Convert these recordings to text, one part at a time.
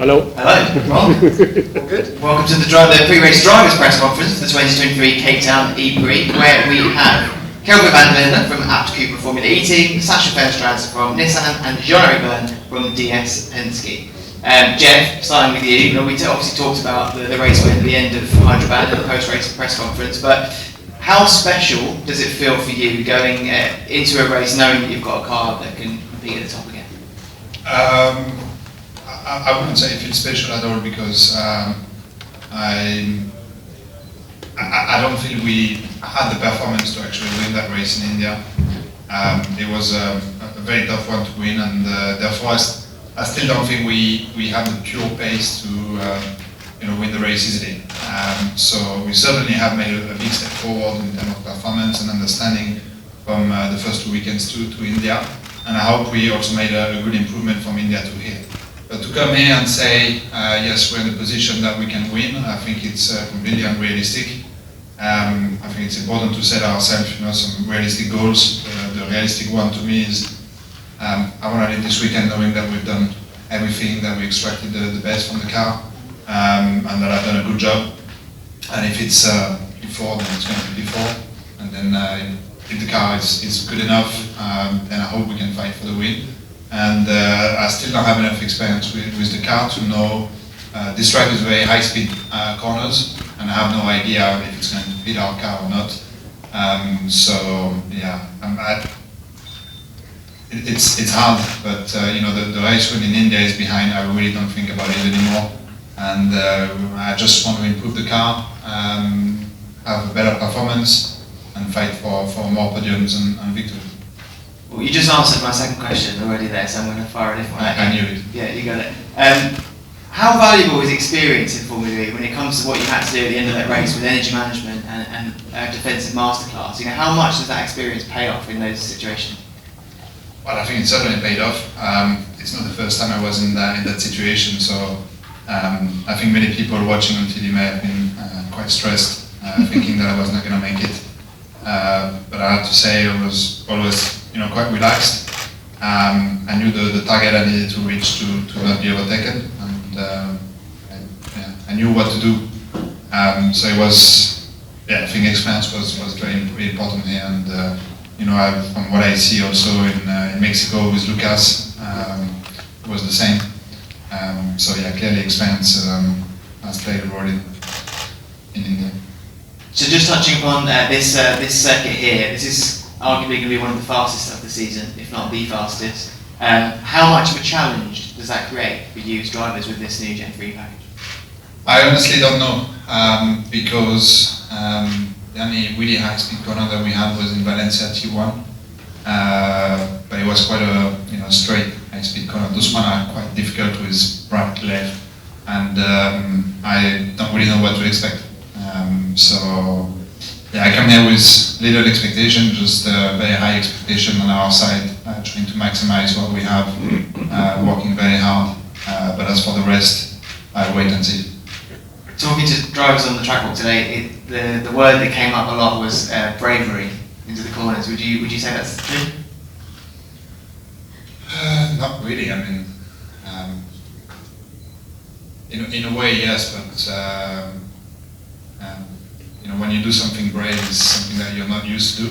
Hello. Hello. All good. Welcome to the pre-race drivers press conference for the 2023 Cape Town E-Prix, where we have Kelvin from ABT Cupra Formula E team, Sacha Fenestraz from Nissan, and Eric Vergne from DS Penske. Jeff, starting with you, we obviously talked about the race win at the end of Hyderabad and the post-race press conference, but how special does it feel for you going into a race knowing that you've got a car that can compete at the top again? I wouldn't say it feels special at all because I don't feel we had the performance to actually win that race in India. It was a very tough one to win, and therefore I still don't think we have the pure pace to win the race easily. So we certainly have made a big step forward in terms of performance and understanding from the first 2 weekends to India, and I hope we also made a good improvement from India to here. But to come here and say, yes, we're in the position that we can win, I think it's completely unrealistic. I think it's important to set ourselves some realistic goals. The realistic one to me is I want to leave this weekend knowing that we've done everything, that we extracted the best from the car, and that I've done a good job. And if it's before, then it's going to be before. And then if the car is good enough, then I hope we can fight for the win. And I still don't have enough experience with the car to know this track is very high-speed corners, and I have no idea if it's going to beat our car or not. So yeah, it's hard, but the race win in India is behind. I really don't think about it anymore, and I just want to improve the car, have a better performance, and fight for more podiums and victories. Well, you just answered my second question already there, so I'm going to fire a different one. I knew it. Yeah, you got it. How valuable is experience in Formula E when it comes to what you had to do at the end of that race with energy management and defensive masterclass? How much does that experience pay off in those situations? Well, I think it certainly paid off. It's not the first time I was in that situation, so I think many people watching on TV may have been quite stressed, thinking that I was not going to make it. But I have to say I was always quite relaxed. I knew the target I needed to reach to not be overtaken, and I knew what to do. So it was, I think experience was very important here, and from what I see also in Mexico with Lucas, it was the same. So yeah, clearly experience has played a role in India. So just touching upon this circuit here, this is arguably going to be one of the fastest of the season, if not the fastest. How much of a challenge does that create for you as drivers with this new Gen 3 package? I honestly don't know, because the only really high-speed corner that we had was in Valencia T1, but it was quite a straight high-speed corner. Those ones are quite difficult with right, left, and I don't really know what to expect. So yeah, I come here with little expectation, just a very high expectation on our side, trying to maximize what we have, working very hard. But as for the rest, I'll wait and see. Talking to drivers on the track walk today, the word that came up a lot was bravery into the corners. Would you say that's true? Not really. I mean, in a way, yes, but when you do something brave, it's something that you're not used to.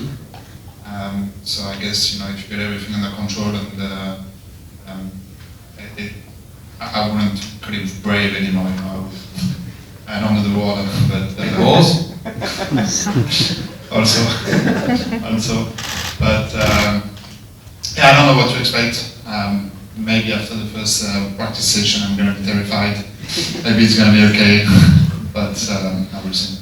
So I guess if you get everything under control, and I wouldn't call it brave anymore. And under the water, but Balls? also, but yeah, I don't know what to expect. Maybe after the first practice session, I'm going to be terrified. Maybe it's going to be okay, but I will see.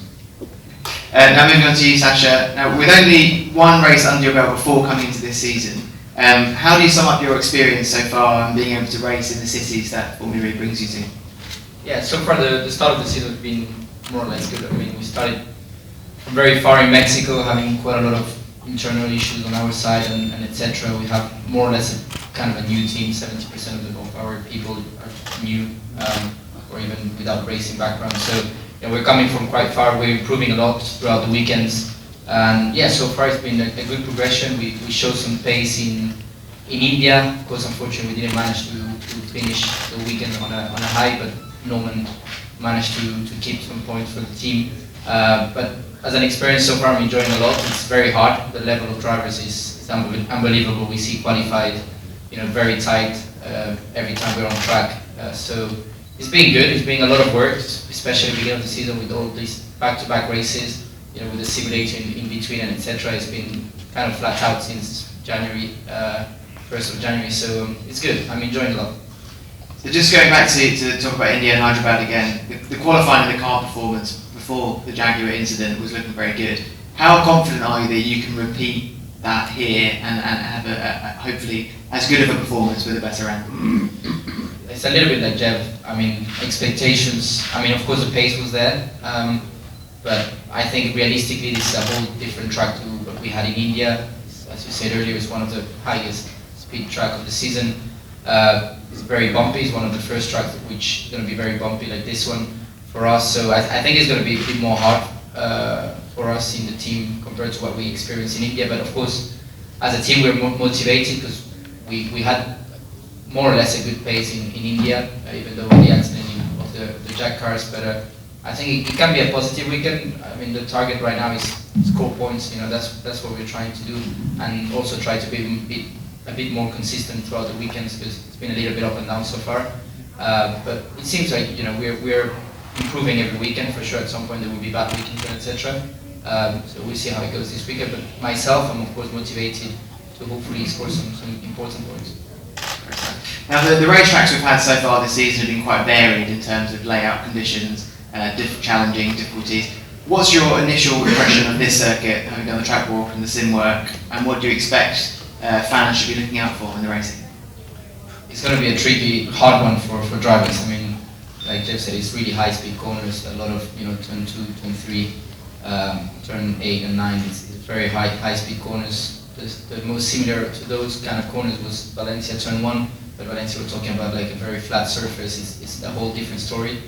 Now moving on to you, Sacha. Now, with only one race under your belt before coming into this season, how do you sum up your experience so far and being able to race in the cities that Formula E brings you to? Yeah, so far the start of the season has been more or less good. I mean, we started from very far in Mexico, having quite a lot of internal issues on our side and etc. We have more or less kind of a new team. 70% of our people are new, or even without racing background. So we're coming from quite far. We're improving a lot throughout the weekends, and yeah, so far it's been a good progression. We showed some pace in in India, of course, unfortunately, we didn't manage to finish the weekend on a high, but Norman managed to keep some points for the team. But as an experience so far, I'm enjoying a lot. It's very hard. The level of drivers is unbelievable. We see qualified, very tight every time we're on track. So it's been good. It's been a lot of work, especially at the beginning of the season with all these back-to-back races, with the simulator in between and etc. It's been kind of flat out since January, 1st of January. So it's good. I'm enjoying a lot. So just going back to talk about India and Hyderabad again, the qualifying of the car performance before the Jaguar incident was looking very good. How confident are you that you can repeat that here and have a hopefully as good of a performance with a better end? It's a little bit like Jeff. I mean, expectations. I mean, of course, the pace was there, but I think realistically, this is a whole different track to what we had in India. As you said earlier, it's one of the highest speed track of the season. It's very bumpy. It's one of the first tracks which is going to be very bumpy like this one for us. So I think it's going to be a bit more hard for us in the team compared to what we experienced in India. But of course, as a team, we're more motivated because we had more or less a good pace in India, even though the accident of the Jag cars. But I think it can be a positive weekend. I mean, the target right now is score points. That's what we're trying to do, and also try to be a bit more consistent throughout the weekends because it's been a little bit up and down so far. But it seems like we're improving every weekend. For sure, at some point there will be bad weekends, etc. So we'll see how it goes this weekend. But myself, I'm of course motivated to hopefully score some important points. Now the racetracks we've had so far this season have been quite varied in terms of layout conditions, challenging difficulties. What's your initial impression of this circuit, having done the track walk and the sim work, and what do you expect fans should be looking out for in the racing? It's going to be a tricky, hard one for drivers. I mean, like Jeff said, it's really high-speed corners. A lot of turn 2, turn 3, turn 8 and 9. It's very high-speed corners. The most similar to those kind of corners was Valencia turn 1, but Valencia we're talking about like a very flat surface. It's a whole different story.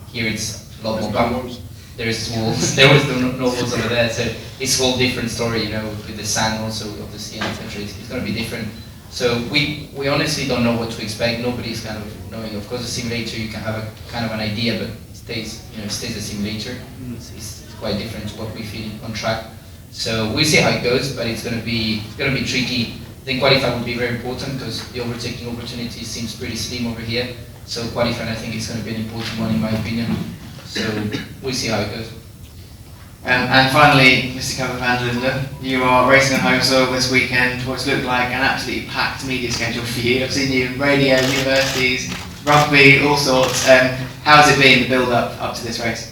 Here it's a lot more bumps. There's walls. There was no walls over there, so it's a whole different story. With the sand also of the sea, etc. It's going to be different. So we honestly don't know what to expect. Nobody's kind of knowing. Of course, the simulator you can have a kind of an idea, but it stays a simulator. It's quite different to what we feel on track. So we'll see how it goes, but it's going to be tricky. I think qualifying will be very important because the overtaking opportunity seems pretty slim over here. So qualifying, I think, is going to be an important one in my opinion. So we'll see how it goes. And finally, Mr. Kelvin van Linden, you are racing on home soil this weekend. What's looked like an absolutely packed media schedule for you. I've seen you in radio, universities, rugby, all sorts. How has it been, the build-up to this race?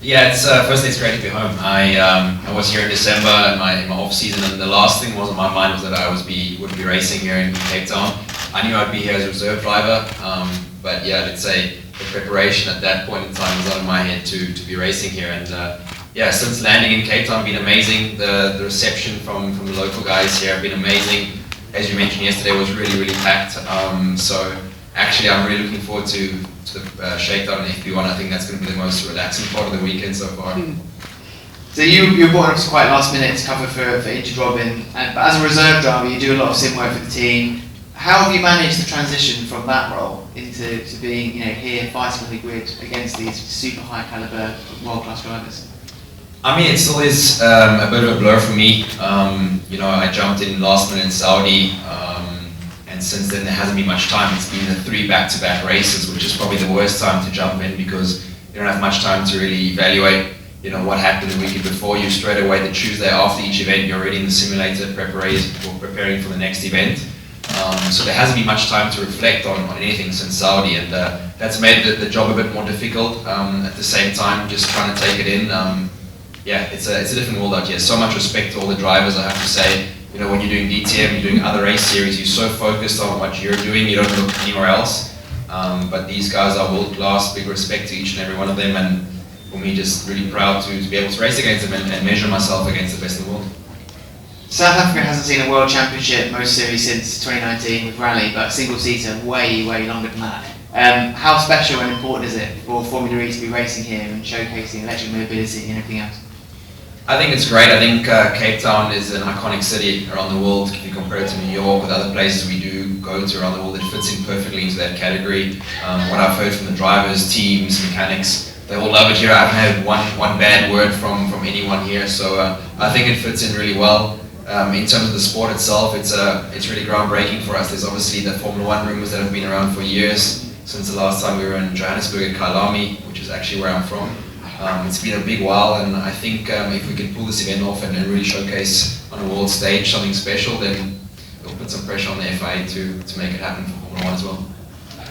Yeah, firstly it's great to be home. I was here in December in my off season, and the last thing was on my mind was that I would be racing here in Cape Town. I knew I'd be here as a reserve driver, but yeah, let's say the preparation at that point in time was out of my head to be racing here. And yeah, since landing in Cape Town, been amazing. The reception from the local guys here have been amazing. As you mentioned yesterday, it was really packed. So actually, I'm really looking forward to the shakedown in FP1. I think that's going to be the most relaxing part of the weekend so far. So you were brought up to quite last minute to cover for Injured Robin, but as a reserve driver, you do a lot of sim work for the team. How have you managed the transition from that role into being here fighting on the grid against these super high caliber world class drivers? I mean, it still is a bit of a blur for me. I jumped in last minute in Saudi. And since then there hasn't been much time. It's been the 3 back-to-back races, which is probably the worst time to jump in because you don't have much time to really evaluate what happened the weekend before. You straight away the Tuesday after each event, you're already in the simulator preparing for the next event. So there hasn't been much time to reflect on anything since Saudi, and that's made the job a bit more difficult. At the same time, just trying to take it in. Yeah, it's a different world out here. So much respect to all the drivers, I have to say. When you're doing DTM, you're doing other race series, you're so focused on what you're doing, you don't look anywhere else. But these guys are world class, big respect to each and every one of them, and for me, just really proud to be able to race against them and measure myself against the best in the world. South Africa hasn't seen a World Championship most series since 2019 with Rally, but single-seater way longer than that. How special and important is it for Formula E to be racing here and showcasing electric mobility and everything else? I think it's great. I think Cape Town is an iconic city around the world. If you compare it to New York with other places we do go to around the world, it fits in perfectly into that category. What I've heard from the drivers, teams, mechanics, they all love it here. I haven't had one bad word from anyone here, so I think it fits in really well. In terms of the sport itself, it's really groundbreaking for us. There's obviously the Formula 1 rumors that have been around for years, since the last time we were in Johannesburg at Kailami, which is actually where I'm from. It's been a big while, and I think if we can pull this event off and really showcase on a world stage something special, then it'll put some pressure on the FIA to make it happen for Formula 1 as well.